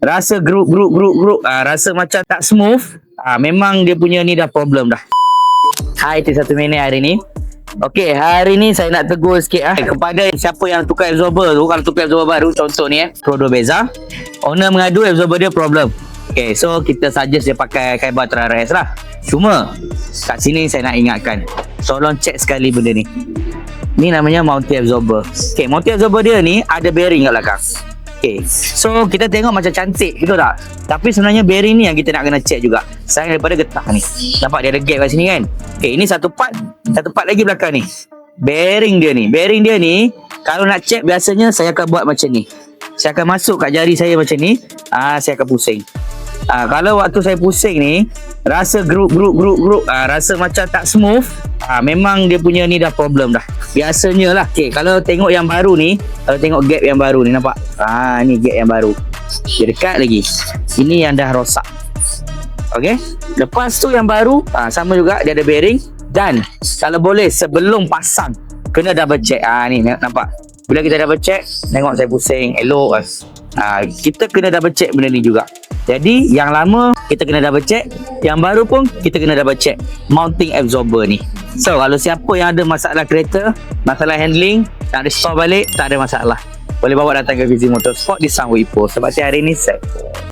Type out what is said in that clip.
rasa geruk, rasa macam tak smooth, memang dia punya ni dah problem dah. Hai T1 Minit hari ni. Okey, hari ni saya nak tegur sikit kepada siapa yang tukar absorber tu. Kalau tukar absorber baru, contoh ni Pro2 Beza, owner mengadu absorber dia problem. Okey, so kita suggest dia pakai Kaiba Trares lah. Cuma kat sini saya nak ingatkan, tolong check sekali benda ni. Ni namanya mounting absorber. Okey, mounting absorber dia ni ada bearing kat belakang. Okay. So kita tengok macam cantik, betul tak? Tapi sebenarnya bearing ni yang kita nak kena check juga. Sayang daripada getah ni. Nampak dia ada gap kat sini kan? Okay, ini satu part lagi belakang ni. Bearing dia ni kalau nak check biasanya saya akan buat macam ni. Saya akan masuk kat jari saya macam ni. Saya akan pusing. Kalau waktu saya pusing ni rasa geruk, rasa macam tak smooth, memang dia punya ni dah problem dah. Biasanya lah. Okay, kalau tengok yang baru ni, kalau tengok gap yang baru ni, nampak? Ni gap yang baru. Dia dekat lagi. Ini yang dah rosak. Okay. Lepas tu yang baru, sama juga, dia ada bearing. Dan kalau boleh sebelum pasang, kena double check. Ni nampak? Bila kita double check, tengok saya pusing, elok kan. Kita kena double check benda ni juga. Jadi yang lama kita kena double check, yang baru pun kita kena double check mounting absorber ni. So kalau siapa yang ada masalah kereta, masalah handling, nak restore balik, tak ada masalah. Boleh bawa datang ke Fizi Motorsport di Sunway Ipoh. Sebab hari ni set.